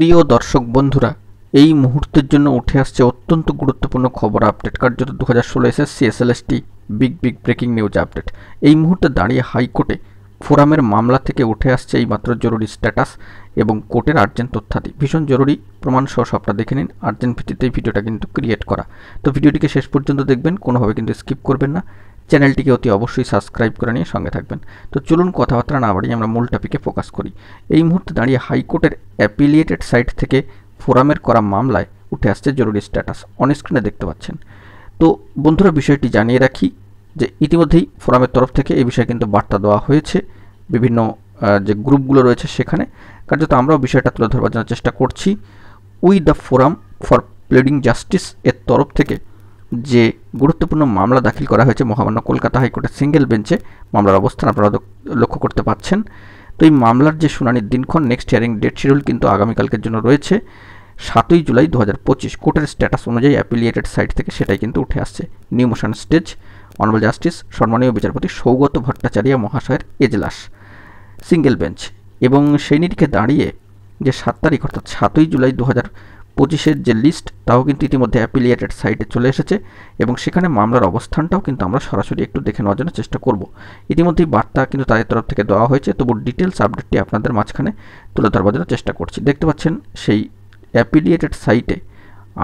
প্রিয় দর্শক বন্ধুরা, এই মুহূর্তের জন্য উঠে আসছে অত্যন্ত গুরুত্বপূর্ণ খবর আপডেট। কার্যত 2016 SSC SLST big breaking news update. এই মুহূর্তে দাঁড়িয়ে হাইকোর্টে ফোরামের মামলা থেকে উঠে আসছে এই মাত্র জরুরি স্ট্যাটাস এবং কোর্টের আর্জেন্ট তথ্যাদি। ভীষণ জরুরি প্রমাণ সহ সবটা দেখে নিন। আর্জেন্ট ভিত্তিতে এই ভিডিওটা কিন্তু ক্রিয়েট করা। তো ভিডিওটিকে শেষ পর্যন্ত দেখবেন, কোনোভাবে কিন্তু স্কিপ করবেন না। চ্যানেলটিকে অতি অবশ্যই সাবস্ক্রাইব করে নিয়ে সঙ্গে থাকবেন। তো চলুন কথাবার্তা না বাড়িয়ে আমরা মূল টপিকে ফোকাস করি। এই মুহূর্তে দাঁড়িয়ে হাইকোর্টের অ্যাপিলিয়েটেড সাইট থেকে ফোরামের করা মামলায় উঠে আসছে জরুরি স্ট্যাটাস। অন স্ক্রিনে দেখতে পাচ্ছেন। তো বন্ধুরা, বিষয়টি জানিয়ে রাখি যে ইতিমধ্যেই ফোরামের তরফ থেকে এই বিষয়ে কিন্তু বার্তা দেওয়া হয়েছে বিভিন্ন যে গ্রুপগুলো রয়েছে সেখানে। কার্যত আমরাও বিষয়টা তুলে ধরবার জন্য চেষ্টা করছি। We the forum for pleading justice এর তরফ থেকে যে গুরুত্বপূর্ণ মামলা দাখিল করা হয়েছে মহামান্য কলকাতা হাইকোর্টের সিঙ্গেল বেঞ্চে, মামলার অবস্থান আপনারা লক্ষ্য করতে পাচ্ছেন। তো এই মামলার যে শুনানির দিনক্ষণ, নেক্সট হিয়ারিং ডেট শিডিউল কিন্তু আগামীকালকের জন্য রয়েছে 7ই জুলাই 2025। কোর্টের স্ট্যাটাস অনুযায়ী অ্যাপিলিয়েটেড সাইট থেকে সেটাই কিন্তু উঠে আসছে। New motion stage honourable justice সম্মানীয় বিচারপতি সৌগত ভট্টাচার্য মহাশয়ের এজলাস সিঙ্গেল বেঞ্চ। এবং সেই নিরিখে দাঁড়িয়ে যে 7 তারিখ অর্থাৎ 7ই জুলাই 2025-এর যে লিস্ট, তাও কিন্তু ইতিমধ্যে অ্যাপিলিয়েটেড সাইটে চলে এসেছে এবং সেখানে মামলার অবস্থানটাও কিন্তু আমরা সরাসরি একটু দেখে নেওয়ার জন্য চেষ্টা করব। ইতিমধ্যেই বার্তা কিন্তু তাদের তরফ থেকে দেওয়া হয়েছে, তবু ডিটেলস আপডেটটি আপনাদের মাঝখানে তুলে ধরবার জন্য চেষ্টা করছি। দেখতে পাচ্ছেন সেই অ্যাপিলিয়েটেড সাইটে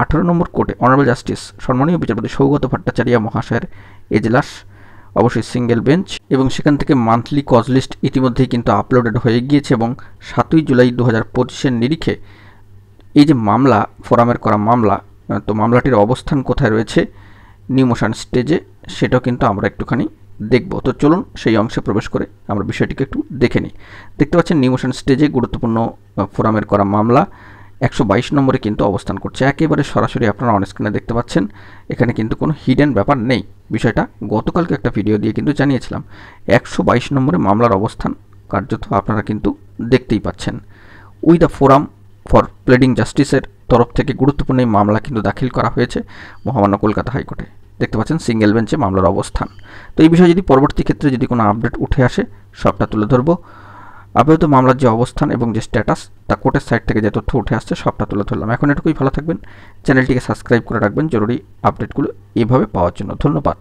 18 নম্বর কোর্টে অনারেবল জাস্টিস সম্মানীয় বিচারপতি সৌগত ভট্টাচার্য মহাশয়ের এজলাস, অবশ্যই সিঙ্গেল বেঞ্চ। এবং সেখান থেকে মান্থলি কজ লিস্ট ইতিমধ্যেই কিন্তু আপলোডেড হয়ে গিয়েছে এবং 7ই জুলাই 2025-এর নিরিখে এই যে মামলা, ফোরামের করা মামলা, তো মামলাটির অবস্থান কোথায় রয়েছে নিউ মোশন স্টেজে, সেটাও কিন্তু আমরা একটুখানি দেখব। তো চলুন সেই অংশে প্রবেশ করে আমরা বিষয়টিকে একটু দেখে নিই। দেখতে পাচ্ছেন নিউ মোশন স্টেজে গুরুত্বপূর্ণ ফোরামের করা মামলা 122 নম্বরে কিন্তু অবস্থান করছে। একেবারে সরাসরি আপনারা অন স্ক্রিনে দেখতে পাচ্ছেন। এখানে কিন্তু কোনো হিডেন ব্যাপার নেই। বিষয়টা গতকালকে একটা ভিডিও দিয়ে কিন্তু জানিয়েছিলাম। 122 নম্বরে মামলার অবস্থান কার্যত আপনারা কিন্তু দেখতেই পাচ্ছেন। We the forum for playing জাস্টিসের তরফ থেকে গুরুত্বপূর্ণ এই মামলা কিন্তু দাখিল করা হয়েছে মহামান্য কলকাতা হাইকোর্টে। দেখতে পাচ্ছেন সিঙ্গেল বেঞ্চে মামলার অবস্থান। তো এই বিষয়ে যদি পরবর্তী ক্ষেত্রে যদি কোনো আপডেট উঠে আসে সবটা তুলে ধরবো। আপাতত মামলার যে অবস্থান এবং যে স্ট্যাটাস, তা কোর্টের সাইট থেকে যে তথ্য উঠে আসছে সবটা তুলে ধরলাম। এখন এটুকুই, ভালো থাকবেন, চ্যানেলটিকে সাবস্ক্রাইব করে রাখবেন জরুরি আপডেটগুলো এভাবে পাওয়ার জন্য। ধন্যবাদ।